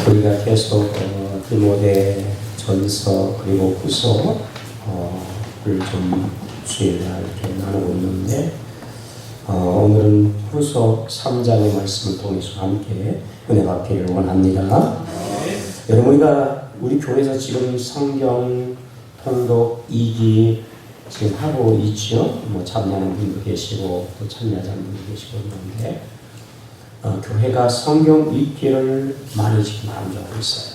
우리가 계속 디모데 전서 그리고 후서를 좀 주일날 이렇게 나누고 있는데 오늘은 후서 3장의 말씀을 통해서 함께 은혜 받기를 원합니다. 여러분, 우리 교회에서 지금 성경 통독 2기 지금 하고 있죠. 뭐 참여하는 분도 계시고 또 참여하지 않는 분도 계시고 있는데 교회가 성경 읽기를 많이 지금 강조하고 있어요.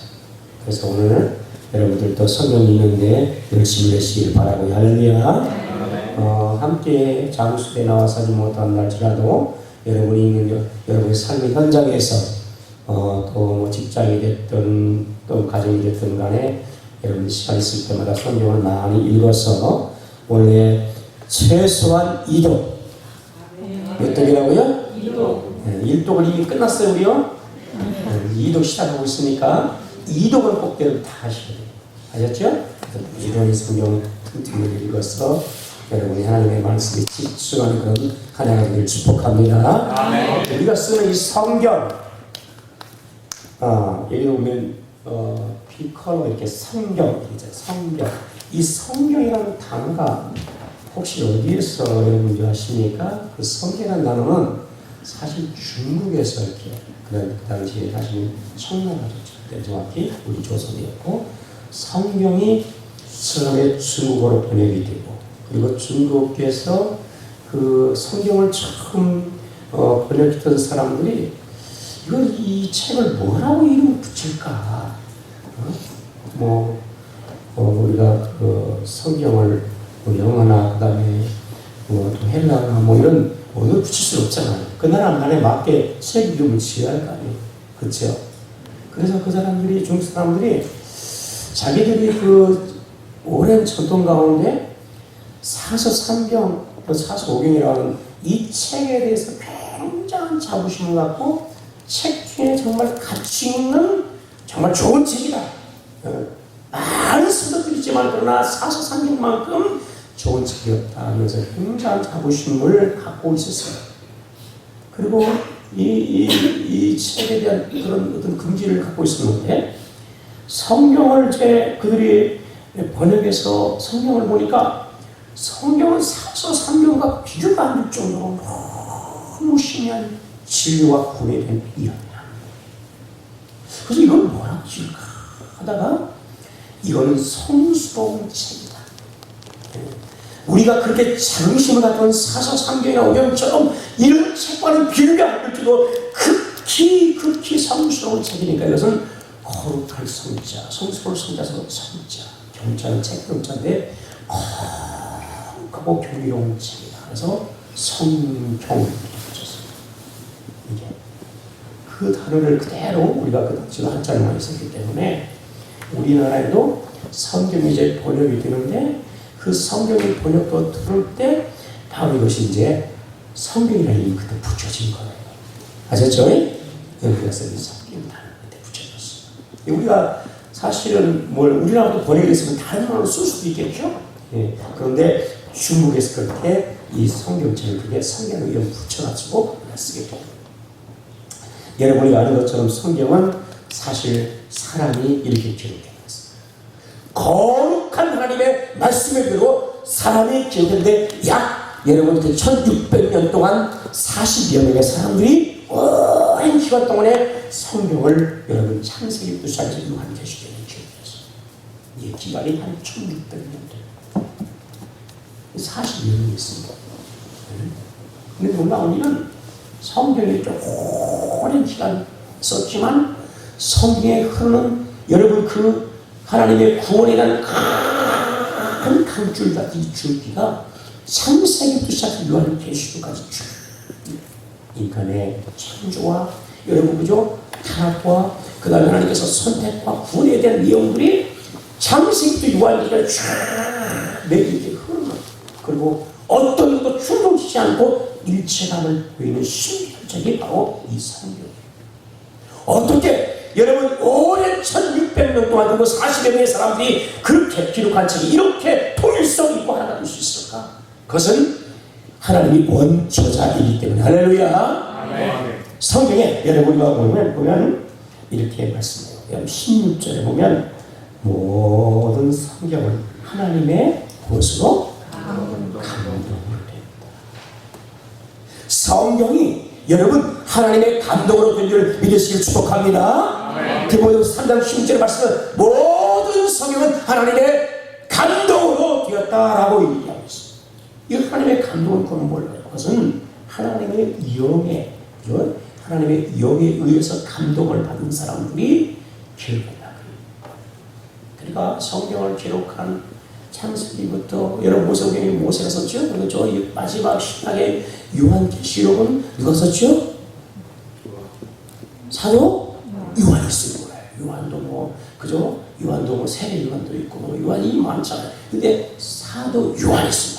그래서 오늘 여러분들도 성경 읽는데 열심히 하시길 바라고요. 할렐루야. 함께 장수에 나와서 하지 못한 날지라도 여러분이 있는 여러분의 삶의 현장에서 또 뭐 직장이 됐든 또 가정이 됐든 간에 여러분이 시간 있을 때마다 성경을 많이 읽어서 원래 최소한 2독 몇 독이라고요? 1독을 이미 끝났어요, 우리요? 2독 시작하고 있으니까 2독은 꼭 여러분 다 하셔야 돼요. 아셨죠? 이런 성경 틈틈을 읽어서 여러분이 하나님의 말씀에 집중하는 그런 하나가 되기를 축복합니다. 아멘. 우리가 쓰는 이 성경, 여기 보면 피컬로 이렇게 성경이죠. 성경. 이 성경이라는 단어가 혹시 어디에서 여러분이 아십니까? 그 성경이라는 단어는 사실 중국에서 이렇게 그 당시에 사실 청나라죠. 정확히 우리 조선이었고 성경이 처음에 중국어로 번역이 되고 그리고 중국에서 그 성경을 처음 번역했던 사람들이 이 책을 뭐라고 이름을 붙일까? 우리가 그 성경을 영어나 그다음에 또 헬라나 이런 언어를 붙일 수 없잖아요. 그 나라만에 맞게 책 이름을 지어야 할 거 아니에요. 그렇죠? 그래서 그 사람들이, 중국 사람들이 자기들이 그 오랜 전통 가운데 사서삼경, 사서오경이라는 이 책에 대해서 굉장한 자부심을 갖고 책 중에 정말 가치 있는 정말 좋은 책이다. 많은 서적들이 있지만 그러나 사서삼경만큼 좋은 책이 없다 하면서 굉장한 자부심을 갖고 있었어요. 그리고 이 책에 대한 그런 어떤 긍지를 갖고 있었는데 성경을 그들이 번역해서 성경을 보니까 성경은 사서삼경과 비교가 안 될 정도로 너무 심한 진리와 구애된 이야기야. 그래서 이걸 뭐라고 지을까 하다가 이거는 성스러운 책이다. 우리가 그렇게 자긍심을 갖던 사서삼경이나 오경처럼 이런 책과는 비교가 안 될 정도로 극히 성스러운 책이니까 이것은 거룩할 성자, 성스러울 성자서 성자, 경자는 책 경자인데 거룩하고 경이로운 책이다. 그래서 성경을 붙였습니다. 이게 그 단어를 그대로 우리가 그 당시로 한자를 많이 썼기 때문에 우리나라에도 성경이 이제 번역이 되는데 그 성경의 번역도 들을 때 바로 이것이 이제 성경이라는 이름이 그때 붙여진 거예요. 아셨죠? 그래서 이 성경이라는 그때 붙여졌어요. 우리가 사실은 우리나라도 번역이 됐으면 다른 언어로 쓸 수도 있겠죠? 그런데 중국에서 그렇게 이 성경책을 그게 성경의 이름 붙여가지고 쓰게 됩니다. 여러분이 아는 것처럼 성경은 사실 사람이 이렇게 기록되어 있습니다. 거룩한 하나님의 말씀을 들고 사람이 기록했는데 여러분 1600년 동안 40여 명의 사람들이 오랜 기간 동안에 성경을 여러분 창세기부터 시작해서 요한계시록에 기록했어요. 이 기간이 한 1600년 돼요. 40여 명이 있습니다. 그런데 놀라운 일은 성경이 좀 오랜 기간 썼지만 성경에 흐르는 여러분 그 하나님의 구원에 대한 큰 강줄과 이 줄기가 창세기부터 시작해서 요한계시록까지 쭉 인간의 창조와 여러분 그죠? 타락과 그 다음에 하나님께서 선택과 구원에 대한 내용들이 창세기부터 요한계시록까지 쭉 매기게 흐르는 그리고 어떤 것도 충돌하지 않고 일체감을 보이는 신비한 책이 바로 이 성경이에요. 어떻게 여러분 오랜 1600년 동안 그리고 40여 명의 사람들이 그렇게 기록한 책이 이렇게 통일성 있고 하나가 될 수 있을까? 그것은 하나님이 원저자이기 때문에. 할렐루야. 아멘. 성경에 여러분이 보면 이렇게 말씀해요. 여러분 16절에 보면 모든 성경은 하나님의 무엇으로? 감동으로 됩니다. 성경이 여러분 하나님의 감동으로 된 줄 믿으시길 축복합니다. 디모데후서 3장 16절의 말씀은 모든 성경은 하나님의 감동으로 되었다라고 얘기하고 있습니다. 이 하나님의 감동은 뭘까요? 그것은 하나님의 영에, 하나님의 영에 의해서 감동을 받은 사람들이 기록된다. 그러니까 성경을 기록한 창세기부터 여러분 모세경이 모세가 썼죠. 그리고 저 마지막 신약의 요한계시록은 누가 썼죠? 사도 요한이 쓴 거예요. 요한도 그죠? 요한도 세례 요한도 있고 요한이 많잖아요. 근데 사도 요한이 쓴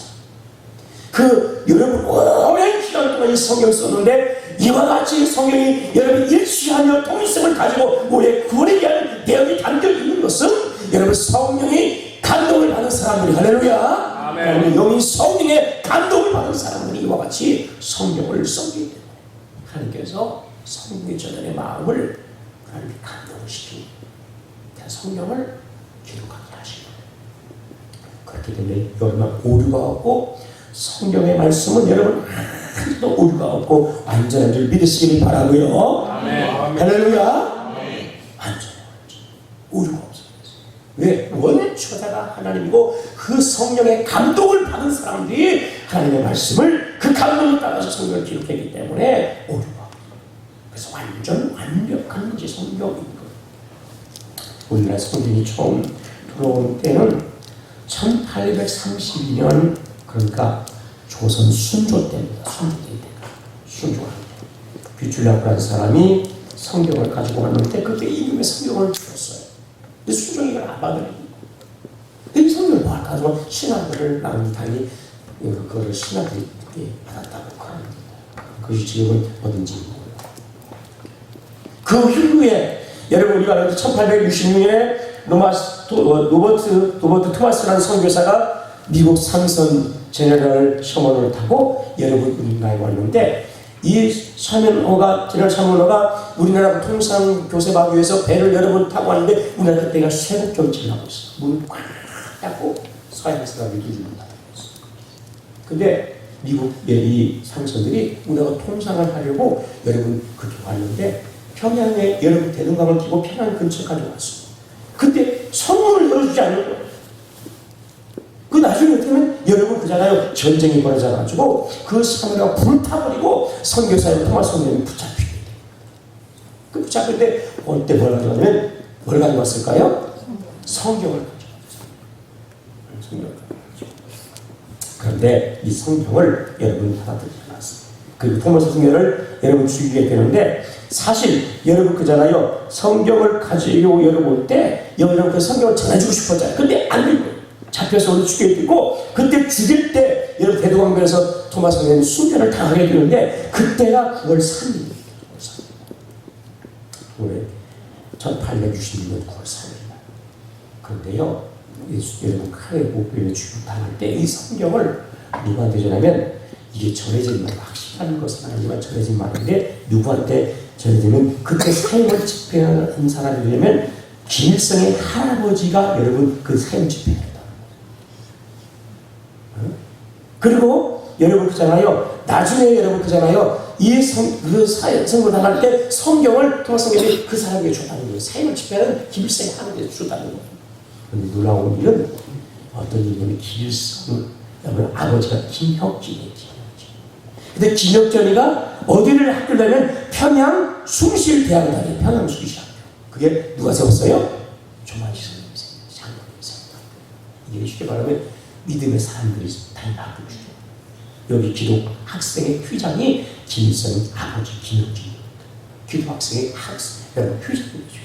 거예요. 여러분 오랜 기간 동안 이 성경을 썼는데 이와 같이 성경이 여러분 일치하며 통일성을 가지고 우리의 구원에 대한 내용이 담겨 있는 것은 여러분 성령이 감동을 받은 사람들이 할렐루야. 아멘. 영이 성령의 감동을 받은 사람들이 이와 같이 성경을 썼기 때문에 하나님께서 성령의 저들의 마음을 하나님께 감동시키고 성경을 기록하게 하시고 그렇기 때문에 여러분 오류가 없고 성경의 말씀은 여러분 하나도 오류가 없고 완전한 줄 믿으시길 바라고요. 아멘. 할렐루야. 완전 오류가 없어요. 왜? 원초자가 하나님이고 그 성령의 감동을 받은 사람들이 하나님의 말씀을 그 감동을 따라서 성경을 기록했기 때문에 오류가 없어요. 그래서 완전 완벽한 것이 성경인 거예요. 우리나라 성경이 처음 들어온 때는 1832년 그러니까 조선 순조 때입니다. 순조가 빗줄야프라는 사람이 성경을 가지고 왔는데 그때 이름의 성경을 주었어요. 근데 순종이 이걸 안 받으려고. 이 성경을 가지고 신하들을 나름대로 그거를 신하들이 받았다고 그럽니다. 그것이 지금은 어딘지 모르고요. 그 후에 여러분 우리가 1866년에 로버트 토마스라는 선교사가 미국 상선 제너럴 셔먼을 타고 여러분 우리나라에 왔는데 이 제너럴 셔먼호가 우리나라 통상 교섭하기 위해서 배를 여러 번 타고 왔는데 우리나라 그때가 쇄국 정치를 하고 있어. 문을 꽉 닫고 서양 사람들이 누릅니다. 근데 미국의 이 상선들이 우리나라 통상을 하려고 여러분 그렇게 왔는데 평양에 여러분 대동강을 끼고 평양 근처까지 왔어. 근데 선문을 열어주지 않는 거예요. 그 나중에 어떻게 하면 여러분 그잖아요. 전쟁이 벌어져가지고 그 사무라가 불타버리고 선교사의 토마스 선생님이 붙잡히게 돼요. 그 붙잡힐 때 그때 뭘 가져가냐면 뭘 가져왔을까요? 성경을 가져왔어요. 성경을 가져왔죠. 그런데 이 성경을 여러분 받아들이지 않았어요. 그리고 토마스 성경을 여러분 죽이게 되는데 사실 여러분 그잖아요. 성경을 가지고 여러분 올 때 여러분 그 성경을 전해주고 싶었잖아요. 근데 안 되고 잡혀서 오늘 죽게 되고 그때 죽일 때 여러분 대동강변에서 토마스 선생님이 순교를 당하게 되는데 그때가 9월 3일입니다. 올해 1866년 9월 3일입니다. 그런데요 여러분 칼에 목베어 죽임 당할 때 이 성경을 누구한테 전하면 이게 전해진 말 확실한 것은 아니지만 전해진 말인데 누구한테 전해지면 그때 사형을 집행한 사람이라면 김일성의 할아버지가 여러분 그 사형 집행했다. 그리고 여러분 그잖아요. 나중에 여러분 그잖아요. 그 사형을 당할 때 성경을 토마스 성경이 그 사람에게 줬다는 거예요. 사형을 집행하는 김일성의 할아버지에게 줬다는 거예요. 그런데 놀라운 일은 어떤 일이냐면 김일성 아버지가 김혁진이에요. 근데 김혁전이가 어디를 학교를 다니면 평양 숭실대학을 다녀요. 평양 숭실대학. 그게 누가 세웠어요? 조만시 선생님이 세웠어요. 장로님이 세웠다. 이게 쉽게 말하면 믿음의 사람들이 다니는 학교죠. 여기 기독 학생의 회장이 김일성 아버지 김혁진입니다. 기독 학생의 여러분 회장입니다.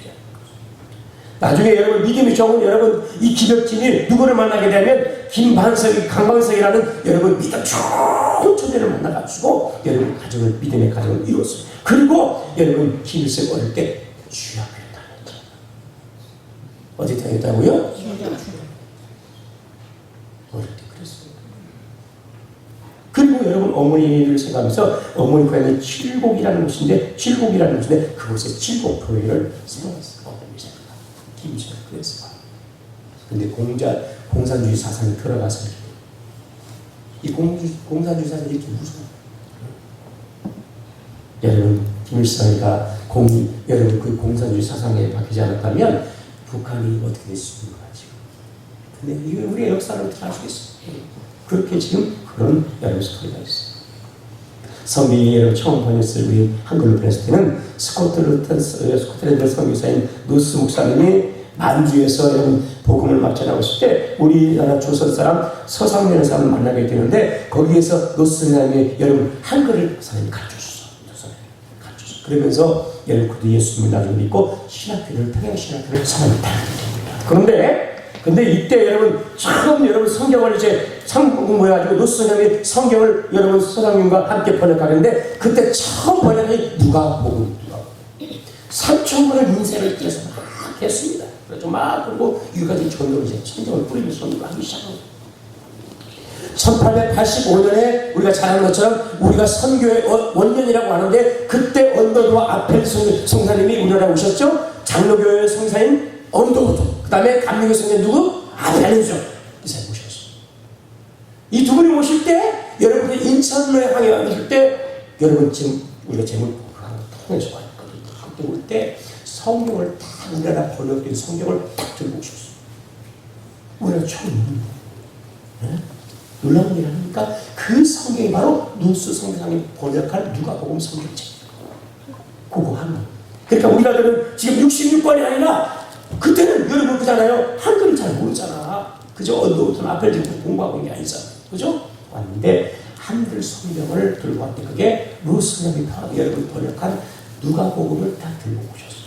나중에 여러분 믿음이 좋은 여러분 이 김혁진이 누구를 만나게 되면 김반석이 강반석이라는 여러분 믿음 좋은 초대를 만나가지고 여러분 가정을 믿음의 가정을 이뤘어요. 그리고 여러분 김일성 어릴 때 주약을 다녔죠. 어디 다녔다고요? 어릴 때 그랬어요. 그리고 여러분 어머니를 생각하면서 어머니 고향이 칠곡이라는 곳인데 그곳에 칠곡교회를 세웠어요. 어머니 생각. 김씨가 그랬어요. 근데 공산주의 사상이 들어가서 이 공산주의 사상이 이렇게 무서워. 여러분 김일성이가 여러분 그 공산주의 사상에 바뀌지 않았다면 북한이 어떻게 됐습니까 지금? 근데 이거 우리의 역사를 어떻게 알 수 있어요? 그렇게 지금 그런 여러분 스토리가 있어요. 성경이 처음 번역을 우리 한글로 번역할 때는 스코틀랜드 선교사인 노스 목사님이 만주에서 여러분 복음을 막 전하고 있을 때 우리나라 조선 사람 서상면의 사람을 만나게 되는데 거기에서 노스 목사님이 여러분 한글을 사람이 가르쳐줬어. 그러면서 여러분 그도 예수님을 나중에 믿고 신학교를 평양신학교를 사람이 다니게 됩니다. 근데 이때 여러분 처음 여러분 성경을 이제 공부해가지고 노스 선생님이 성경을 여러분 서장님과 함께 번역하는데 그때 처음 번역이 누가복음 3,000번의 인쇄를 띄어서 막 했습니다. 그래서 막 그리고 여기까지 전도를 이제 천정을 뿌리면서 전도를 하기 시작합니다. 1885년에 우리가 잘 아는 것처럼 우리가 선교의 원년이라고 하는데 그때 언더도와 아펠 성사님이 우리나라에 오셨죠. 장로교회 성사인 언더도 그 다음에 감리교 성사님 누구? 아펠이죠. 이 사람이 오셨어요. 이 두 분이 오실 때 여러분들이 인천로에 항해 왔을 때 여러분 지금 우리가 제목을 통해서 왔거든요. 그때 올 때 성경을 다 우리나라 번역된 성경을 딱 들고 오셨어요. 우리가 처음 네? 놀라운 일 아닙니까? 그 성경이 바로 눈스 성경이 번역할 누가복음 성경책. 그거 한 번. 그러니까 우리가 지금 66권이 아니라 그때는 여러분 그잖아요. 한글을 잘 모르잖아. 그죠? 언더부터 앞에 지금 공부하고 있는 게 아니잖아. 그죠? 왔는데 한글 성경을 들고 왔대. 그게 루스 성경이 여러분 번역한 누가복음을 다 들고 오셨어.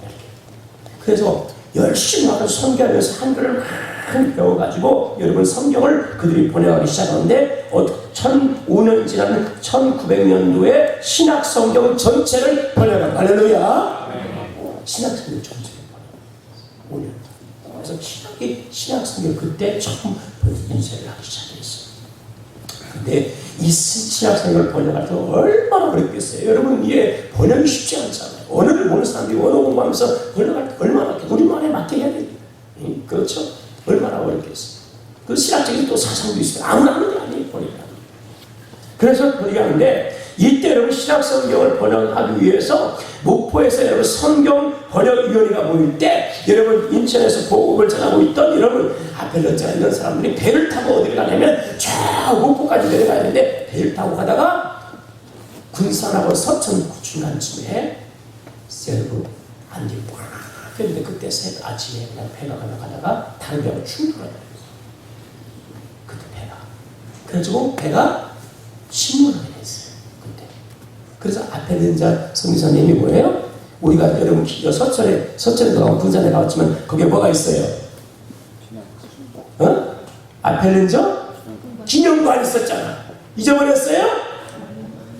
이렇게. 그래서 열심히 와서 선교하면서 한글을 많이 배워가지고 여러분 성경을 그들이 번역하기 시작하는데 1005년 지난 1900년도에 신약 성경 전체를 번역한 할렐루야. 신약 성경 전체를 번역. 5년. 그래서 신약 성경 그때 처음 인쇄를 하기 시작했어요. 근데 이 신약 성경을 번역할 때 얼마나 어렵겠어요. 여러분 이게 번역이 쉽지 않잖아요. 언어를 모르는 사람들이 언어 공부하면서 번역할 때 얼마나 우리말에 맞게 해야 돼요. 그렇죠? 얼마나 어렵겠어요. 그 신학적인 또 사상도 있어요. 아무나 하는 게 아니에요. 번역하는. 그래서 번역하는데 이때 여러분 신약 성경을 번역하기 위해서 목포에서 여러분 성경 번역위원회가 모일 때 여러분 인천에서 복음을 전하고 있던 여러분 아펠런자 이런 사람들이 배를 타고 어디를 가냐면 저 목포까지 내려가야 되는데 배를 타고 가다가 군산하고 서천 중간쯤에 여러분 안개 꽉 꼈는데 그때 아침에 그냥 배가 가다가 다른 배하고 충돌하더라고요. 그때 배가. 그래가지고 배가 침몰하게 됐어요. 그때. 그래서 앞에 있는 자 성기사님이 뭐예요? 우리가 여러분 서천에 가고 군산에 가봤지만 거기에 뭐가 있어요? 어? 앞에 있는 저 기념관 있었잖아. 잊어버렸어요?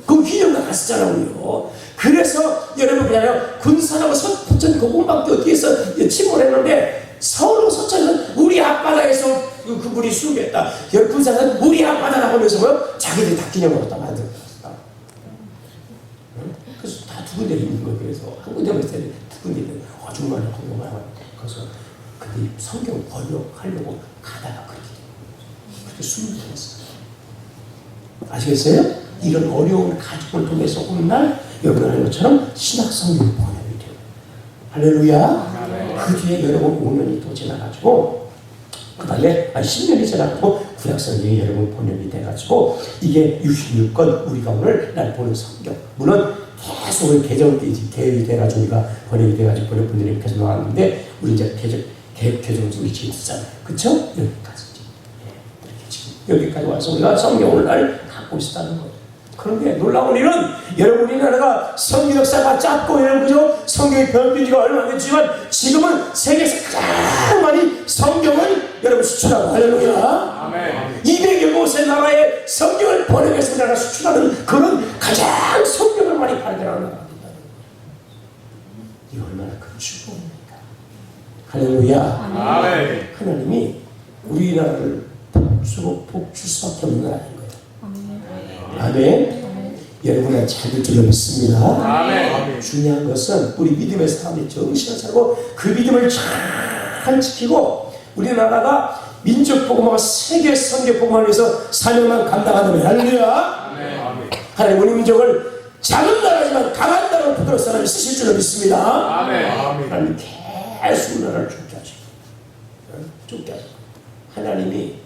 그럼 기념관 갔었잖아 우리요. 그래서 여러분 그냥 군산하고 서천 그곳밖에 어디에서 침몰했는데 서울 서천은 우리 앞바다에서 그물이 쑤겠다. 군산은 우리 앞바다라고 하면서 뭐 자기들이 다 기념으로 다 만들었다. 그래서 다 두 군데 있는 거예요. 그래서 한 군데만 있어야 돼. 두 군데 있는 거예요. 정말 그래서 근데 성경 번역하려고 가다가 그렇게 숨을 들었어요. 아시겠어요? 이런 어려운 가족을 통해서 오늘날 여러분 하는 것처럼 신약 성경이 번역이 돼요. 할렐루야. 그 뒤에 여러분 5년이 또 지나가지고 그 다음에 10년이 지나가고 구약 성경이 여러분 번역이 돼가지고 이게 66권 우리가 오늘 날 보는 성경. 물론 계속 개혁이 돼가지고 우리가 번역이 돼가지고 번역분들이 계속 나왔는데 우리 이제 개정적으로 지금 쓰잖아요. 그쵸? 여기까지. 이렇게 지금 여기까지 와서 우리가 성경을 날 갖고 있었다는 거예요. 그런데 놀라운 일은 여러분 우리나라가 성경 역사가 짧고 여러분 그죠? 성경이 변한 지가 얼마 안 됐지만 지금은 세계에서 가장 많이 성경을 여러분 수출하고 할렐루야. 200여 곳의 나라에 성경을 번역해서 나라 수출하는 그런 가장 성경을 많이 발견하는 나라가 된다는 거예요. 이게 얼마나 큰 축복입니까? 할렐루야. 하나님이 우리나라를 복줄 수밖에 없는 나라인 거예요. 아멘. 여러분은 잘 될 줄로 믿습니다. 아멘. 중요한 것은 우리 믿음의 사람이 정신을 차리고 그 믿음을 잘 지키고 우리나라가 민족 복음화와 세계 선교 복음화를 위해서 사명만 감당하는 할렐루야. 아멘. 하나님 우리 민족을 작은 나라지만 강한 나라로 붙들어 사람이 쓰실 줄로 믿습니다. 아멘. 하나님 계속 나라를 죽게 하시고 죽게 하시고 하나님이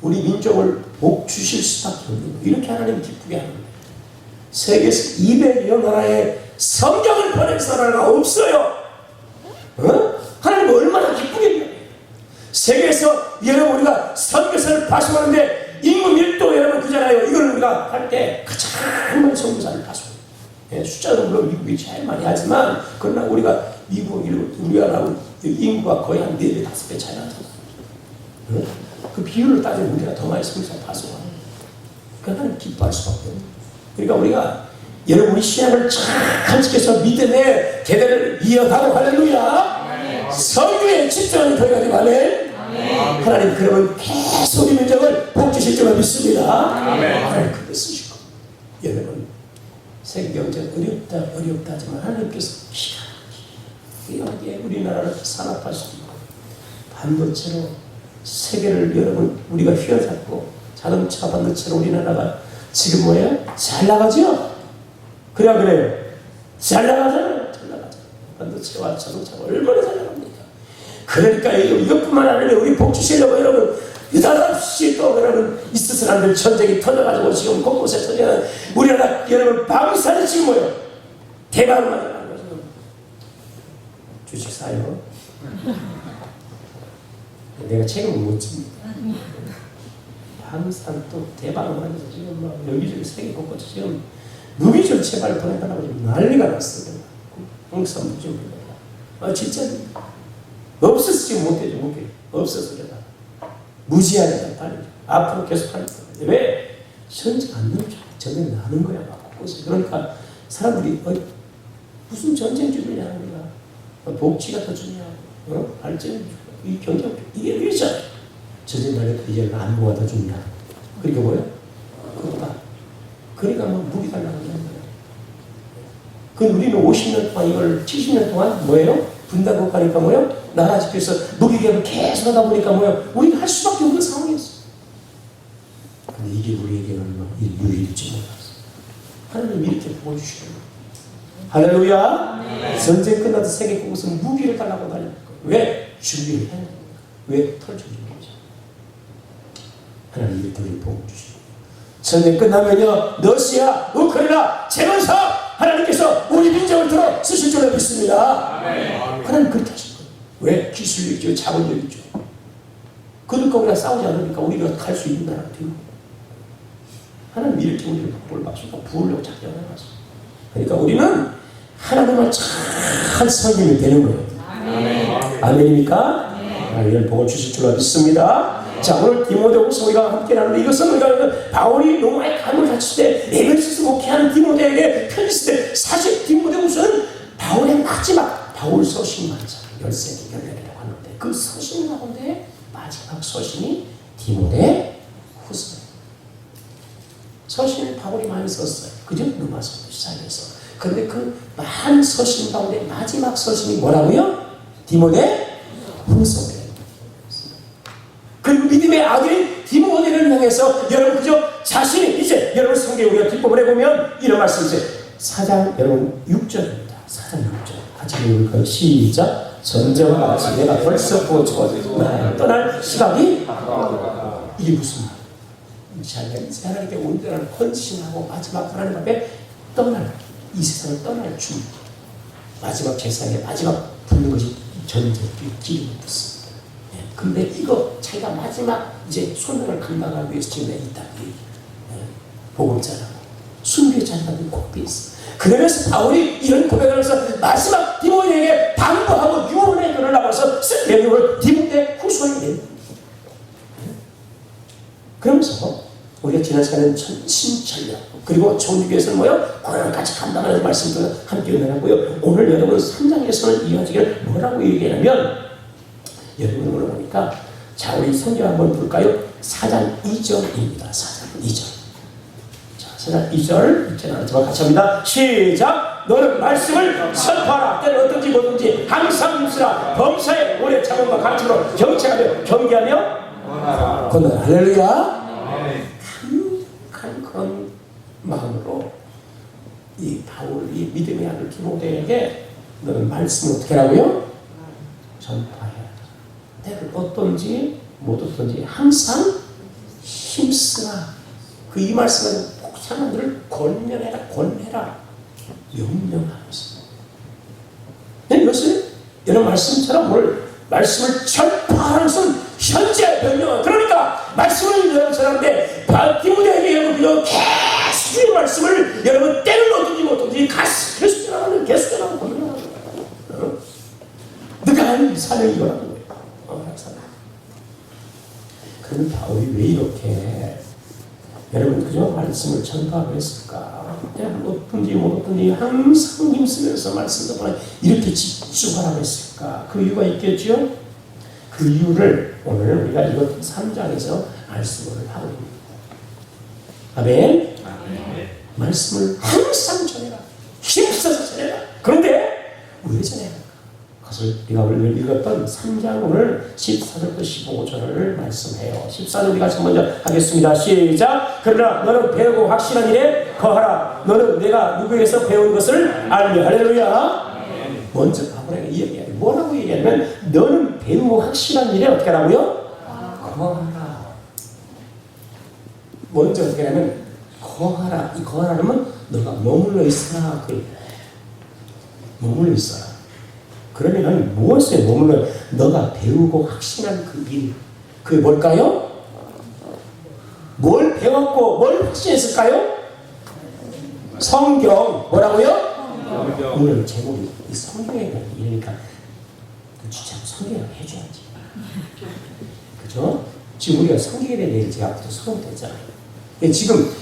우리 민족을 복 주실 수밖에 없는 거예요. 이렇게 하나님 기쁘게 하는 거예요. 세계에서 200여 나라에 성경을 보낸 나라가 없어요. 하나님 얼마나 기쁘게 해요. 세계에서 여러분 우리가 선교사를 파송하는데 인구 밀도 여러분 그잖아요. 이걸 우리가 할 때 가장 많은 선교사를 파송해요. 숫자는 물론 미국이 제일 많이 하지만 그러나 우리가 미국, 우리나라하고 인구가 거의 한 4배, 5배 차이 나잖아요. 그 비율을 따지면 우리가 더 많이 선교사 파송하는 그러니까 기뻐할 수밖에 없어요. 그러니까 우리가 여러분이 신앙을 잘 지켜서 믿음의 계대를 이어가고 할렐루야. 설교에 집중하는 교회가 되고 아멘. 하나님 그러면 계속 우리 민족을 복 주실 줄로 믿습니다. 하나님 그렇게 쓰실 겁니다. 여러분 세계 경제 어렵다 하지만 하나님께서 기가하게 우리나라를 산업화시키고 반도체로 세계를 여러분 우리가 휘어잡고 자동차 반도체로 우리나라가 지금 뭐예요? 잘 나가죠? 그래요? 잘 나가잖아요. 잘 나가죠. 반도체와 자동차가 얼마나 잘 나갑니까? 그러니까 이것뿐만 아니라 우리 복 주시려고 여러분 느닷없이 또 여러분 있을 사람들 전쟁이 터져가지고 지금 곳곳에 터지는 우리나라 여러분 방사는 지금 뭐예요? 대박을 맞아가는 거죠. 주식 사요. 내가 책임을 못 집니다. 방산 또 대박을 하면서 지금 막 여기저기 세계 곳곳에 지금 무기질 체발을 보낸다고 지금 난리가 났어요. 홍삼 무기질 진짜 없어서 지금 못해줘 못해. 없어서 제가 무지하게 빨리 앞으로 계속 하니까 왜 전쟁 안 나면 전쟁 나는 거야 막 곳곳에. 그러니까 사람들이 무슨 전쟁 중이냐 우리가 복지가 더 중요하고 발전 이 경제 이게 이렇잖아요. 전쟁 날에 이제 안보가 더 중요하다. 그러니까 뭐예요? 그거다. 그러니까 뭐 무기 달라고 하는 거예요. 그 우리는 50년 동안 이걸 70년 동안 뭐예요? 분단국가니까 뭐예요? 나라 지켜서 무기 개혁을 계속 하다 보니까 뭐예요? 우리가 할 수밖에 없는 상황이었어. 근데 이게 우리에게는 유일일지 몰랐어. 하나님 이렇게 보여주시는 거예요. 할렐루야. 네. 전쟁 끝나도 세계 곳곳에 무기를 달라고 달릴 거예요. 왜? 준비를 해야 됩니까? 왜? 털쳐주는 거죠. 하나님 이렇게 우리 복을 주시고 전쟁 끝나면요 러시아, 우크라이나, 재건사 하나님께서 우리 민족을 들어 쓰실 줄로 믿습니다. 하나님 그렇게 하실 거예요. 왜? 기술력 있죠. 자본력 있죠. 그러니까 우리가 싸우지 않으니까 우리가 갈 수 있는 나라가 되고 하나님 이렇게 우리를 복을 받수고 부으려고 작정을 해놨어. 그러니까 우리는 하나님을 잘 섬기면 되는 거예요. 아멘입니까? 이런 복을 주실 줄로 믿습니다. 자, 오늘 디모데후서 우리가 함께 나누는데 이것은 우리가 바울이 로마에 감을 갇힐 때 에베소서 목회하는 디모데에게 편지 쓸 때 사실 디모데후서는 바울의 마지막 바울 서신 만장 13개 결례라고 하는데 그 서신 가운데 마지막 서신이 디모데후서. 서신을 바울이 많이 썼어요. 그죠? 로마서부터 시작해서. 그런데 그 많은 서신 가운데 마지막 서신이 뭐라고요? 디모데후서. 그리고 믿음의 아들인 디모데를 향해서 여러분 그저 자신이 이제 여러분 성경에 우리가 뒷부분에 보면 이런 말씀이세요. 4장 여러분 6절입니다. 4장 6절 같이 읽을까요? 시작. 전쟁과 같이 내가 벌써 보여주고 나를 떠날 시각이 이게 무슨 말이에요? 하나님께 온전한 헌신하고 마지막 하나님 앞에 떠날 이 세상을 떠날 준 마지막 제사의 마지막 붙는 것이 전쟁의 기름을 붓습니다. 근데 이거 자기가 마지막 이제 소명을 감당하기 위해서 지금 있다. 복음자라고 순교의 자리가 고삐 있어. 그러면서 바울이 이런 고백을 해서 마지막 디모데에게 당부하고 유언의 글을 나와서 쓴 내용을 디모데후서에 낸. 그러면서 우리가 지난 시간에는 신천력 그리고 정직에서는 뭐요? 고난까지 감당하는 말씀들을 함께 은혜하고요. 오늘 여러분 3장에서는 이어지기를 뭐라고 얘기하냐면 여러분 오늘 보니까 자 우리 성경 한번 볼까요? 4장 2절입니다. 4장 2절. 자 시작. 2절 같이 합니다. 시작. 너는 말씀을 선포하라. 때는 어떤지 뭐든지 항상 힘쓰라. 범사에 오래 참음과 가르침으로 경책하며 경계하며 권하라. 할렐루야. 강력한 그런 마음으로 이 바울이 믿음의 아들 디모데에게 너는 말씀을 어떻게 하라고요? 전파해라. 때를 어떤지 못 어떤지 항상 힘쓰라. 그 이 말씀은 복잡한 들을 권면해라. 권해라. 명령하고 있습니다. 이것은 이런 말씀처럼 오늘 말씀을 전파하는 것은 현재 명령. 그러니까 말씀을 여러분 전하는데 디모데에게 여러분 계속 이 말씀을 여러분 때를 어떤지 못 어떤지 계속 전하는 계속 전하는 권면하는 거예요. 네가 하는 사명이 이거라는 거예요. 그러면 바울이 왜 이렇게 여러분 그저 말씀을 전파하고 했을까? 어떤지 못 어떤지 항상 힘쓰면서 말씀 전파에 이렇게 집중하라고 했을까? 그 이유가 있겠죠? 그 이유를 오늘 우리가 이것 3장에서 알 수를 하고 있습니다. 아멘? 말씀을 항상 전해라. 힘써서 전해라. 그런데 왜 전해라? 그것을 우리가 오늘 읽었던 3장 오늘 14절부터 15절을 말씀해요. 14절 우리가 먼저 하겠습니다. 시작. 그러나 너는 배우고 확실한 일에 거하라. 너는 내가 누구에게서 배운 것을 알며. 할렐루야. 먼저 바울에게 이야기해요. 뭐라고 얘기하냐면 너는 배우고 확실한 일에 어떻게 하라고요? 거하라. 먼저 어떻게 하냐면 거하라. 이 거하라면 너가 머물러 있어라. 머물러 있어라. 그러면 무엇에 머물러? 너가 배우고 확신한 그 일, 그게 뭘까요? 뭘 배웠고 뭘 확신했을까요? 성경. 뭐라고요? 성경. 오늘 제목이 이 성경에 대한 일이니까 주차고 성경을 해줘야지. 그죠? 지금 우리가 성경에 대한 얘기를 제가 앞으로 서론됐잖아요. 지금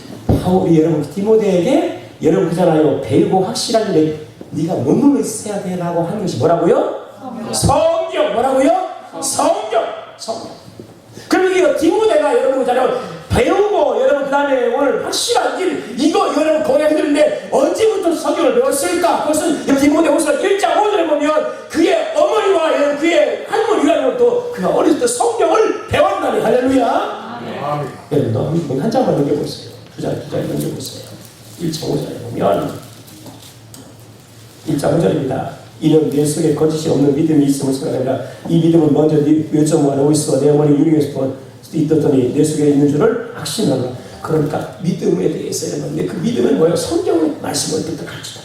바울이 여러분 디모데에게 여러분 그잖아요. 배우고 확실한 일, 네가 머물러 있어야 되라고 하는 것이 뭐라고요? 성경. 뭐라고요? 성경. 그럼 이게 디모데가 여러분 그잖아요. 배우고 여러분 그 다음에 오늘 확실한 일 이거 여러분 거기 들는데 언제부터 성경을 배웠을까? 그것은 디모데후서 1장 5절에 보면 그의 어머니와 여러분 그의 할머니가 또 그가 어렸을 때 성경을 배웠다니. 할렐루야. 여러분 한 장만 넘겨보세요. 두 장 넘겨보세요. 1장 5절에 보면 1장 5절입니다. 이는 내 속에 거짓이 없는 믿음이 있음을 생각합니다. 이 믿음은 먼저 네 요점과 어디서 내 어머니 유리에서 있었더니 내 속에 있는 줄을 확신하노라. 그러니까 믿음에 대해서 여러분, 그 믿음은 뭐예요? 성경의 말씀을 때부터 가르치다.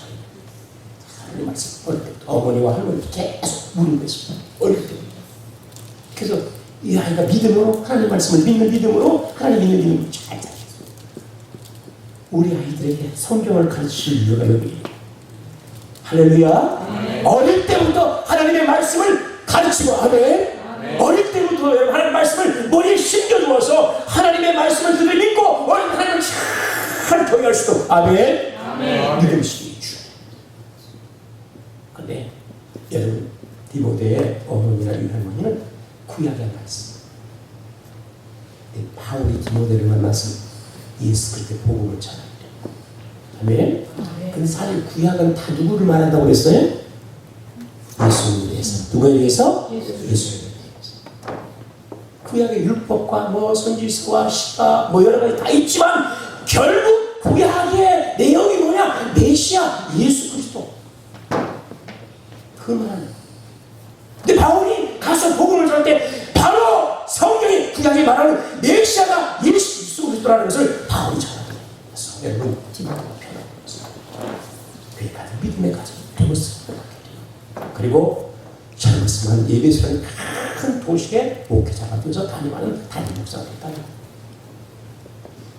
하나님 말씀 어릴 때부터 어머니와 할머니도 계속 묻는 것입니다. 어릴 때부터. 그래서 이 아이가 믿음으로 하나님 말씀을 믿는 믿음으로 하나님 믿는 믿음으로 잘 자랐어요. 우리 아이들에게 성경을 가르칠 이유가 여기에요. 할렐루야. 어릴 때부터 하나님의 말씀을 가르치고 아멘. 어릴 때부터 하나님의 말씀을 머리에 심겨주어서 하나님의 말씀을 그들 믿고 하나님을 잘 경외할 수 있도록 아멘. 믿음이 주. 그런데 여러분 디모데의 어머니나 유할머니는 구약의 말씀. 바울이 디모데를 만나서 예수 그리스도의 복음을 전합니다. 아멘. 근데 사실 구약은 다 누구를 말한다고 그랬어요? 예수님에 대해서. 누구에 대해서? 예수님에 대해서. 구약의 율법과 뭐 선지서와 시가 뭐 여러 가지 다 있지만 결국 구약의 내용이 뭐냐? 메시아 예수 그리스도. 그걸 말하는. 근데 바울이 가서 복음을 전할 때 바로 성경이 구약에 말하는 메시아가 예수 그리스도라는 것을 바울이 전하는 거예요. 그래서 여러분 디모데가 편하고 그의 가정 믿음의 가정 배웠습니다. 그리고 젊었으면 예배소라는 큰 도시에 목회자가 되어서 담임하는 담임 목사가 됐다.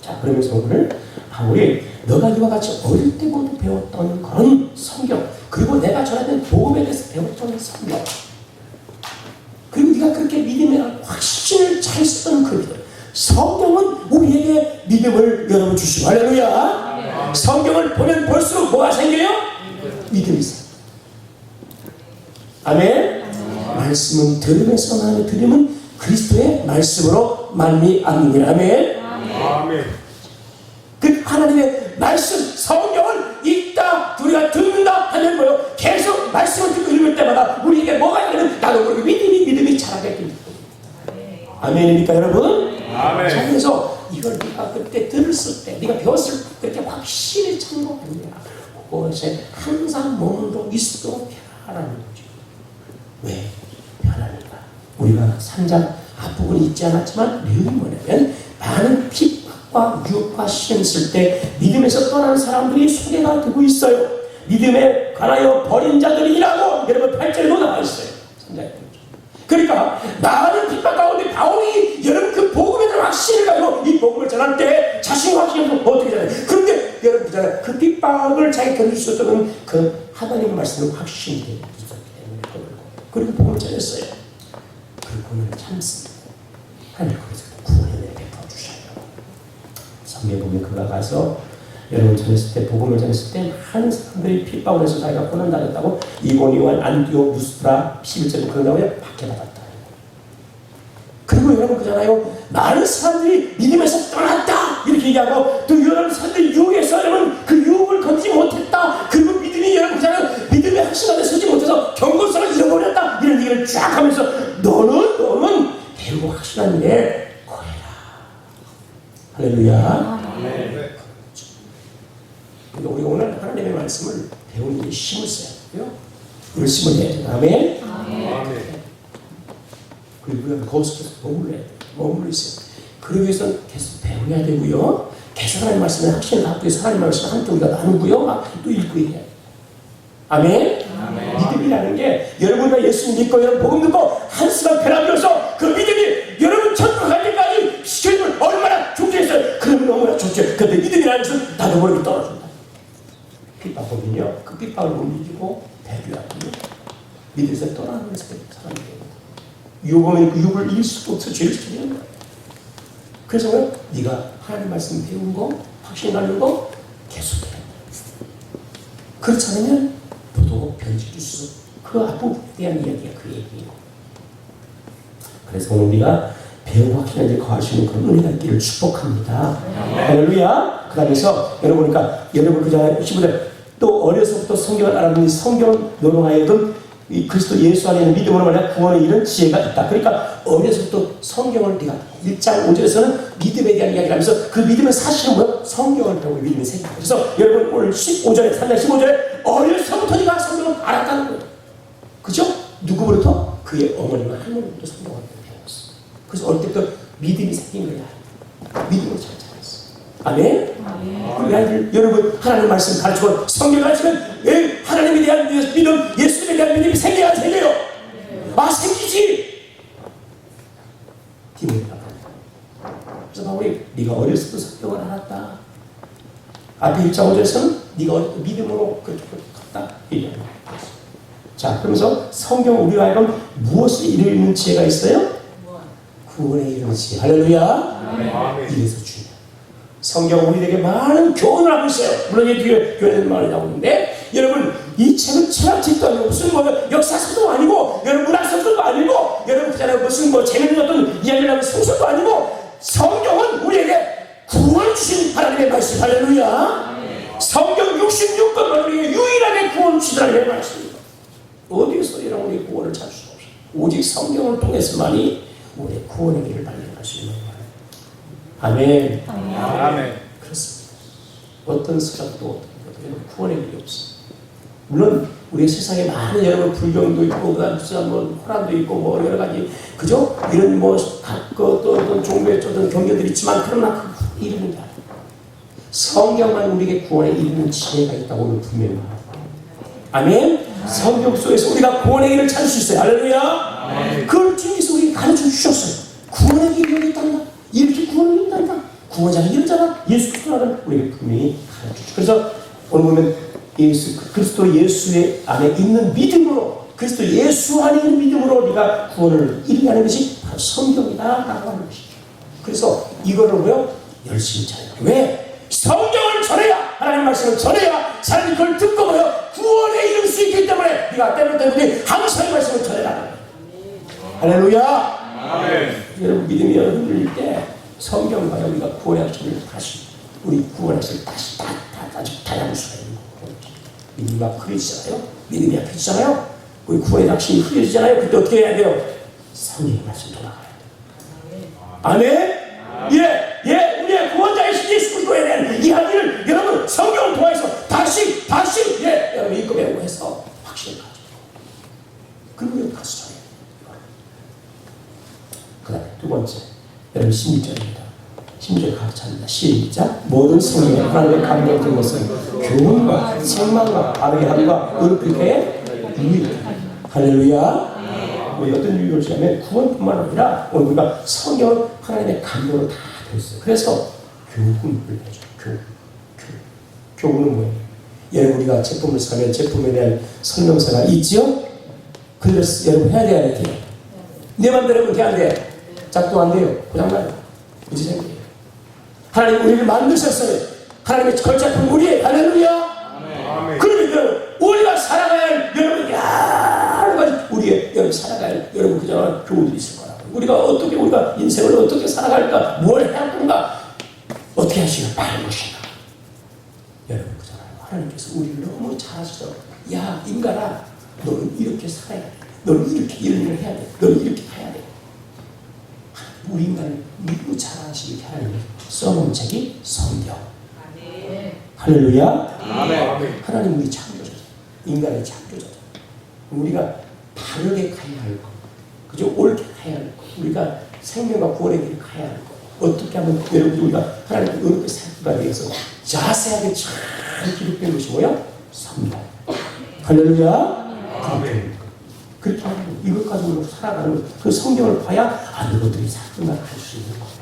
자, 그러면서 오늘 바울이 너가 이와 같이 어릴 때부터 배웠던 그런 성경 그리고 내가 전하던 복음에 대해서 배웠던 성경 그리고 네가 그렇게 믿음의 확신을 잘 쓰던 그 믿음 성경은 우리에게 믿음을 여러분 주시고 할렐루야. 성경을 보면 볼수록 뭐가 생겨요? 믿음이 생겨요. 아멘. 말씀은 들으면서 나는 들으면 그리스도의 말씀으로 말미암느니라. 아멘. 그 하나님의 말씀, 성경을 읽다, 우리가 듣는다 하면 뭐요? 계속 말씀을 듣고 읽을 때마다 우리에게 뭐가 있냐면 나도 모르게 믿음이 자라게 됩니다. 아멘입니까 여러분? 아멘. 자, 그래서 이걸 네가 그때 들었을 때, 네가 배웠을 때 그렇게 확실히 찬 거 아니야. 그것에 항상 머물러 있어도 편안한 거죠. 왜? 편하니까. 우리가 3장 앞부분이 있지 않았지만 내용이 뭐냐면 많은 핍박과 유혹과 시험 있을 때 믿음에서 떠난 사람들이 소개가 되고 있어요. 믿음에 관하여 버린 자들이라고 여러분 8절에도 나와 있어요. 3장에. 그러니까 많은 핍박 가운데 바울이 여러분 그 복음에 대한 확신을 가지고 이 복음을 전할 때 자신의 확신을 어떻게 전해요? 그런데 여러분 있잖아요. 그 핍박을 자기 견딜 수 있었던 그 하나님의 말씀을 확신이 되기 때문에 그리고 복음을 전했어요. 그리고 오늘 참습니다. 하나님 그래서 구원의 은혜 베풀어 주셔요. 성경에 보면 그가 가서 여러분 전했을 때 복음을 전했을 때 한 사람들이 핍박을 해서 자기가 고난 당했다고 이고니와 안디옥 루스트라 11절에 그런 다음에 박해받았다. 그리고 여러분 그잖아요. 많은 사람들이 믿음에서 떠났다 이렇게 얘기하고 또 여러분 사람들이 유혹에서 여러분 그 유혹을 건지지 못했다. 그리고 믿음이 여러분 그잖아요. 믿음의 확신 안에 서지 못해서 경건성을 잃어버렸다 이런 얘기를 쫙 하면서 너는 배우고 확신한 일에 거해라. 할렐루야. 네. 우리가 오늘 하나님의 말씀을 배우는 게 힘을 써야 되고요. 그걸 힘을 내야 돼요. 아멘. 아멘. 그리고 우리가 거기서 머물러 있어요. 그러기 위해서는 계속 배워야 되고요. 계속 하나님의 말씀에 확신을 갖고 있어서 하나님의 말씀을 한쪽 우리가 나누고요. 또 읽고 해야 돼요. 아멘. 믿음이라는 게 여러분과 예수님 믿고 여러분 복음 듣고 한순간 변화되어서 그 믿음이 여러분 천국 갈 때까지 시켜주면 얼마나 좋겠어요. 그러면 너무나 좋죠. 근데 믿음이라는 것은 나도 모르게 떨어진다. 핍박 보면요. 그 핍박을 못 이기고 대비하고 믿음에서 떠나는 사람이 됩니다. 유혹하면 그 유혹을 이길 수도 없어. 죄를 지키는 거야. 그래서 네가 하나님 말씀 배운 거, 확신 가는 거 계속해야 돼. 그렇지 않으면 너도 변질될 수 있어. 그 앞부분에 대한 이야기가 그 얘기예요. 그래서 오늘 우리가 배우고 확신하게 거할 수 있는 그런 은혜가 있기를 축복합니다. 할렐루야. 그 다음에서 여러분 그 전에 15절 또 어려서부터 성경을 알아보니 성경을 노동하여든 이 그리스도 예수 안에 있는 믿음으로 말하여 구원에 이른 지혜가 있다. 그러니까 어려서부터 성경을 네가 1장 5절에서는 믿음에 대한 이야기를 하면서 그 믿음의 사실은 뭐예요? 성경을 배우고 믿음이 생긴다. 그래서 여러분 오늘 15절에 3장 15절에 어려서부터 네가 성경을 알았다는 거예요. 그죠? 누구부터? 그의 어머니와 할머니부터 성경을 배웠어. 그래서 어릴 때부터 믿음이 생긴 거야. 믿음으로 잘 자랐어. 아멘? 우리 아이들 여러분 하나님 말씀 가르치고 성경 가르치면 하나님에 대한 믿음, 예수님에 대한 믿음이 생겨야 생겨요. 생기지. 디모데가 그래서 바울이 네가 어렸을 때 성경을 알았다. 앞에 1장 5절에서는 네가 어릴 때 믿음으로 그렇게 갔다. 자, 그러면서 성경 우리가 알고 무엇을 이루는 지혜가 있어요? 구원에 이르는 지혜. 할렐루야. 이래서 중요해요. 성경 우리에게 많은 교훈을 하고 있어요. 물론 이 뒤에 교훈에는 많이 나오는데 여러분 이 책은 철학책도 아니고 무슨 역사서도 아니고 여러분 문학서도 아니고 여러분 그잖아요 무슨 재밌는 어떤 이야기를 하는 소설도 아니고 성경은 우리에게 구원 주신 하나님의 말씀. 할렐루야. 성경 66권만 우리에게 유일하게 구원 주신 하나님의 말씀입니다. 어디에서 이런 우리 구원을 찾을 수 없어요. 오직 성경을 통해서만이 우리의 구원의 길을 발견할 수 있는 거예요. 아멘. 아멘. 그렇습니다. 어떤 수작도 어떤 구원의 길이 없어. 물론 우리 세상에 많은 여러분 불경도 있고 무슨 호란도 있고 여러 가지 그죠? 이런 각 어떤 종교의 어떤 경계들이 있지만 그러나 그 이루는 게 아니에요. 성경만 우리에게 구원에 이르는 지혜가 있다고 오늘 분명히 말합니다. 아멘. 성경 속에서 우리가 구원의 길을 찾을 수 있어요. 할렐루야. 그걸 주님께서 우리에게 가르쳐 주셨어요. 구원의 길이 여기 있단다. 이렇게 구원을 이룬단다. 구원자가 이르잖아. 예수 그리스도라는 우리에게 분명히 가르쳐 주셨어요. 그래서 오늘 보면 그리스도 예수의 안에 있는 믿음으로 그리스도 예수 안에 있는 믿음으로 네가 구원을 이루게 하는 것이 바로 성경이다라고 하는 것이죠. 그래서 이거를 뭐요? 열심히 전해요. 왜? 성경을 전해야 하나님 말씀을 전해야 사람이 그걸 듣고 뭐요? 구원에 이룰 수 있기 때문에 네가 때문에 항상 말씀을 전해라. 할렐루야. 아멘. 여러분 믿음이 흔들릴 때 성경과 우리가 구원의 약속을 다시 우리 구원의 약속을 다시 아주 다양한 수가 있는 거예요. 믿음이 막 흐려지잖아요. 믿음이 약해지잖아요. 우리 구원의 확신이 흐려지잖아요. 그때 어떻게 해야 돼요? 성령의 말씀 돌아가야 돼요. 아멘? 예, 우리의 구원자의 신 예수 그리스도에 대한 이야기를 여러분 성경을 통해서 다시 여러분 읽고 배우고 해서 확신을 가지고 그리고 가서 전해요. 그 다음에 두 번째 여러분 16절입니다. 16절 가르쳐합니다. 시작. 모든 성령의 하나님의 감동을 든 것은 교훈과 책망과 바르게 함과 의롭게 유익. 할렐루야. 우리 어떤 유익을 주냐면 구원뿐만 아니라 우리가 성경 하나님의 감동을 다 들었어요. 그래서 교훈을 해줘요. 교훈은 뭐예요? 여러분 우리가 제품을 사면 제품에 대한 설명서가 있지요? 그래서 여러분 해야 돼야 돼요. 내 맘대로 그렇게 안 돼. 작동 안 돼요. 고장나요. 무지성이에요. 하나님 우리를 만드셨어요. 하나님의 걸작품 우리의 할렐루야. 그러면 우리가 살아가야 할 여러분 여러 가지 우리의 여러분 살아가야 할 여러분 그저 교훈들이 있을 거라고. 우리가 인생을 어떻게 살아갈까, 뭘 해야 할까, 어떻게 하시면 바른 것인가. 여러분 그잖아요. 하나님께서 우리를 너무 잘 아시죠. 야 인간아, 너는 이렇게 살아야 돼. 너는 이렇게 이런 일을 해야 돼. 너는 이렇게 해야 돼. 우리 인간을 너무 잘 아시게 하나님이 써놓은 책이 성경. 할렐루야. 하나님 우리 창조자죠. 인간의 창조자죠. 우리가 바르게 가야 할 것, 그죠? 옳게 가야 할 것, 우리가 생명과 구원의 길을 가야 할 것, 어떻게 하면 여러분 우리가 하나님을 의롭게 살기가 위해서 자세하게 잘 기록된 것이 뭐예요? 성경. 할렐루야. 그렇게 하면 이것 가지고 살아가는 그 성경을 봐야 이것들이 살아갈 수 있는 거예요.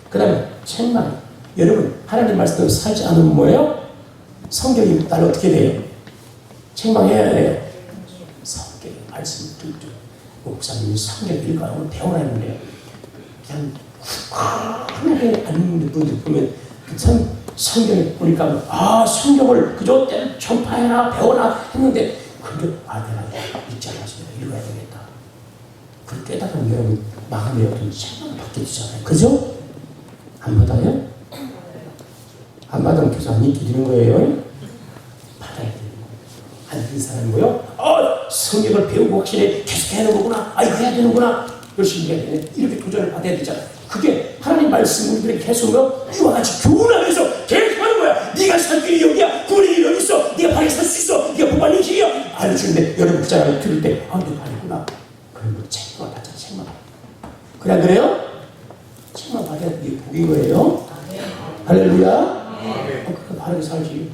그 다음에 책망. 여러분 하나님 말씀대로 살지 않으면 뭐예요? 성경이 나를 어떻게 돼요? 책망해야 돼요. 성경의 말씀을 듣죠. 목사님이 성경 읽어가면 배워야 하는데 그냥 쿨하게 안 읽는 분들 보면 성경에 보니까 성경을 그저 전파해라 배워라 했는데 그게 내가 읽지 않았으면 읽어야 되겠다. 그 깨달은 여러분 마음에 어떤 책망을 받게 되잖아요. 그죠? 안 받아요? 안 받으면 계속 안 읽게 되는 거예요. 받아야 되는 거예요. 안 듣는 사람은 뭐요? 성경을 배우고 확실히 계속 해야 하는 거구나. 이거 해야 되는구나. 열심히 해야 되네. 이렇게 도전을 받아야 되잖아. 그게 하나님 말씀 우리들에게 계속 이와 같이 교훈하면서 계속 하는 거야. 네가 살 길이 여기야. 구원의 길이 여기 있어. 네가 바르게 살 수 있어. 네가 복 받는 길이야. 알려주는데 여러분 그 자를 들을 때 내가 아니구나. 그러면 책만 받자. 책만. 그래 그래요? 책만 받아야 이게 복인 거예요. 할렐루야. 그래 바르게 살지.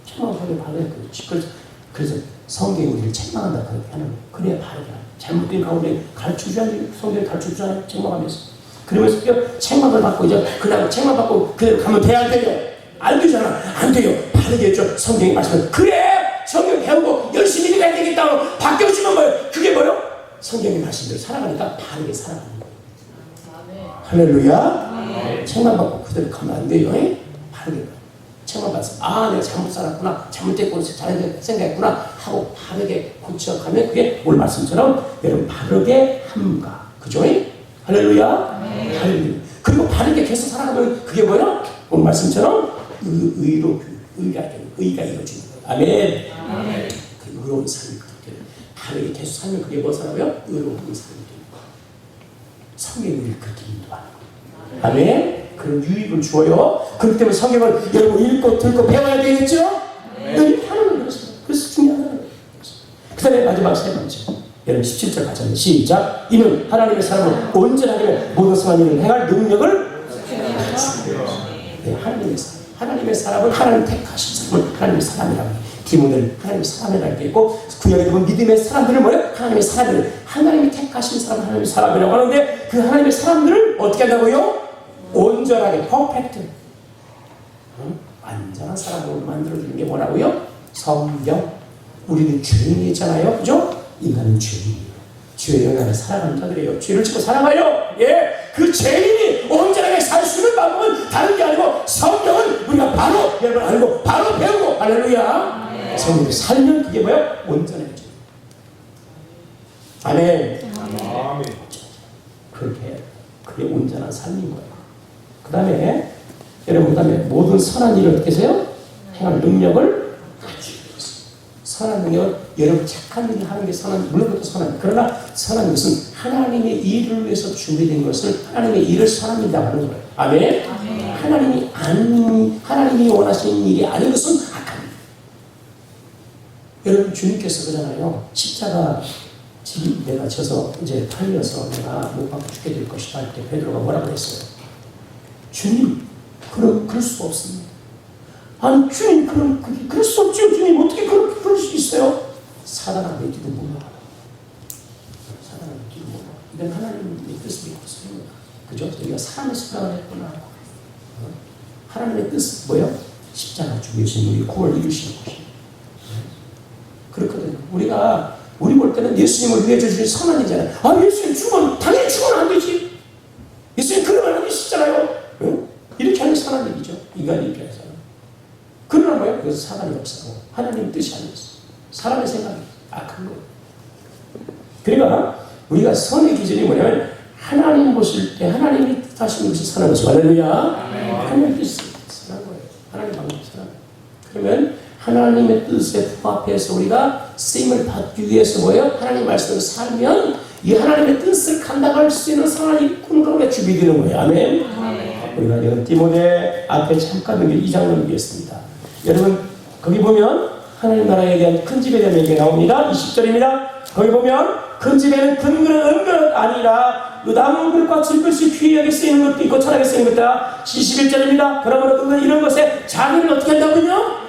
책만 바르게 그렇지. 그래서 성경이 우리를 책망한다 그렇게 하는 거예요. 그래야 바르게 하는. 잘못된 가운데 가르쳐주잖아요. 성경을 가르쳐주잖아요. 책망하면서. 그러면서 책망을 받고 이제 그다음 책망 받고 그대로 가면 돼야 안 돼요. 안 되잖아. 안 돼요. 바르게 해줘. 성경의 말씀을. 그래. 성경 배우고 열심히 읽어야 되겠다. 바뀌어주면 뭐예요? 그게 뭐예요? 성경의 말씀대로 살아가니까 바르게 살아가는 거예요. 할렐루야. 책망 받고 그대로 가면 안 돼요. 바르게. 책망 받아서 내가 잘못 살았구나. 잘못됐고 잘못 생각했구나 하고 바르게 고쳐가면 그게 오늘 말씀처럼 여러분 바르게 함과. 그죠? 할렐루야. 할렐루야. 그리고 바르게 계속 살아가면 그게 뭐야? 오늘 말씀처럼 의가 이루어지는 거예요. 아멘. 그 의로운 삶이 그렇게 바르게 계속 살면 그게 뭐 살아요? 의로운 삶이 되는 거예요. 성경이 우리를 그렇게 인도하는 거예요. 아멘. 그런 유익을 주어요. 그렇기 때문에 성경을 여러분 읽고 듣고 배워야 되겠죠? 이렇게 하는 거예요. 그래서 중요한 거예요. 그 다음에 마지막 세 번째. 여러분 17절 같이 합니다. 시작. 이는 하나님의 사람을 온전하게 모든 선한 일을 행할 능력을 하나님의 사람은 하나님 택하신 사람을 하나님의 사람이라고 해요. 디모데는 하나님의 사람이라고 했고 구약에 보면 믿음의 사람들을 뭐예요? 하나님의 사람들. 하나님이 택하신 사람은 하나님의 사람이라고 하는데 그 하나님의 사람들을 어떻게 한다고요? 온전하게 퍼펙트 완전한 사람으로 만들어주는 게 뭐라고요? 성경. 우리는 죄인이잖아요. 그죠? 인간은 죄인이에요. 죄의 영향을 살아가는 자들이에요. 죄를 짓고 살아가요. 그 죄인이 온전하게 살 수 있는 방법은 다른 게 아니고 성경은 우리가 바로 여러분 알고 바로 배우고 할렐루야. 성경을 살면 그게 뭐예요? 온전해져. 아멘. 그렇게 그게 온전한 삶인 거예요. 그 다음에 여러분 그다음에 모든 선한 일을 어떻게 하세요? 행할 능력을 가지고 있습니다. 선한 능력은 여러분 착한 일을 하는 게 선한, 물론 그것도 선한, 그러나 선한 것은 하나님의 일을 위해서 준비된 것을 하나님의 일을 선한 일이라고 하는 거예요. 아멘? 하나님이 원하시는 일이 아닌 것은 악한 일. 여러분 주님께서 그러잖아요. 십자가 지금 내가 져서 이제 팔려서 내가 못 받고 죽게 될 것이다 할 때 베드로가 뭐라고 했어요? 주님, 그럴 수가 없습니다. 아니 주님, 그럴 수 없죠. 주님 어떻게 그럴 수 있어요? 사단아 믿기도 몰라. 사단아 믿기도 몰라. 이건 하나님의 뜻을 믿고 있습니다. 그죠? 우리가 사람의 생각을 했구나. 하나님의 뜻은 뭐예요? 십자가 죽으신 우리 구원을 이루시는 것이에요. 그렇거든요. 우리 볼 때는 예수님을 위해 주신 선한이잖아요. 아, 예수님 당연히 죽으면 안 되지. 예수님 그러면 안 되시잖아요. 응? 이렇게 하는 선한 일이죠. 인간의 입장에서는. 그러나 뭐예요? 그것은 사단이 없어요. 하나님의 뜻이 아니었어요. 사람의 생각이 악한 거예요. 그러니까 우리가 선의 기준이 뭐냐면 하나님 보실 때 하나님이 뜻하시는 것이 선한 것이고, 할렐루야. 하나님의 뜻이 선한 거예요. 하나님 방법이 선한 거예요. 그러면 하나님의 뜻에 부합해서 우리가 쓰임을 받기 위해서 뭐예요? 하나님 말씀을 살면 이 하나님의 뜻을 감당할 수 있는 선한 일꾼으로 우리가 준비되는 거예요. 아멘. 우리가 여러분 디모데 앞에 잠깐 넘길 2장 넘기겠습니다. 여러분 거기 보면 하나님 나라에 대한 큰 집에 대한 얘기가 나옵니다. 20절입니다. 거기 보면 큰 집에는 금그릇 은그릇 아니라 남은 그릇과 질그릇이 귀하게 쓰이는 것도 있고 천하게 쓰이는 것이다. 21절입니다. 그러므로 이런 것에 자기를 어떻게 한다군요?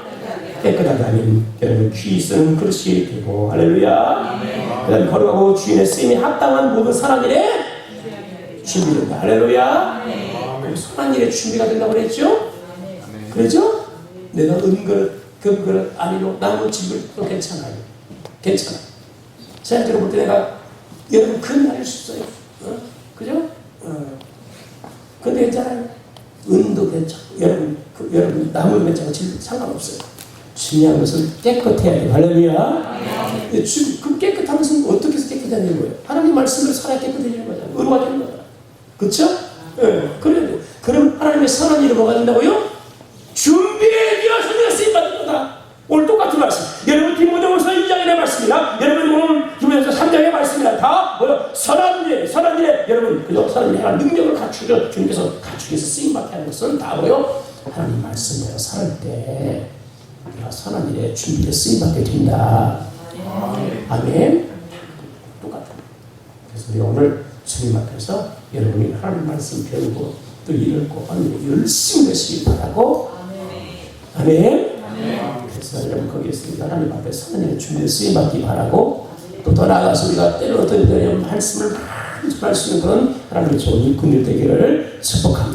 깨끗하게 하면 여러분 귀 쓰는 그릇이 되고, 할렐루야. 그 다음에 걸어가고 주인의 쓰임에 합당한 모든 선한 일에 준비된다. 할렐루야. 그럼 선한 일에 준비가 된다고 그랬죠? 그러죠? 내가 은그릇 금그릇 아니로 남은 질그릇도 괜찮아요. 괜찮아. 제한테로 볼 때 내가 여러분 큰 날일 수 있어요. 그죠? 근데 괜찮아요. 은도 괜찮고 여러분 나무도 괜찮고 질도 상관없어요. 중요한 것은 깨끗해야 돼요. 할렐루야. 그 깨끗한 것은 어떻게 해서 깨끗해지는 거예요? 하나님 말씀으로 살아야 깨끗해지는 거잖아요. 의로가 되는 거잖아요. 그렇죠? 네. 그래야 돼요. 그럼 하나님의 선한 일을 뭐가 된다고요? 준비해 주어서 내가 쓰임받는 거다. 오늘 똑같은 말씀. 여러분 디모데후서 2장의 말씀이나 여러분 오늘 디모데후서 3장의 말씀이나 다 뭐요? 선한 일에 여러분 그죠? 선한 일에 능력을 갖추려 주님께서 갖추기 위해서 쓰임받게 하는 것은 다 뭐요? 하나님 말씀대로 살 때 우리가 선한 일에 준비해 쓰임받게 된다. 아멘. 똑같아. 그래서 우리 오늘 주님 앞에서 여러분이 하나님 말씀 배우고 또 읽고 열심히 되시길 바라고. 아멘. 그래서 여러분 거기에 있습니다. 하나님 앞에 선한 일에 준비해 쓰임받기 바라고, 또 더 나아가서 우리가 때로 어떤 말씀을 많이 전할 수 있는 그런 하나님의 좋은 일꾼들 되기를 축복합니다.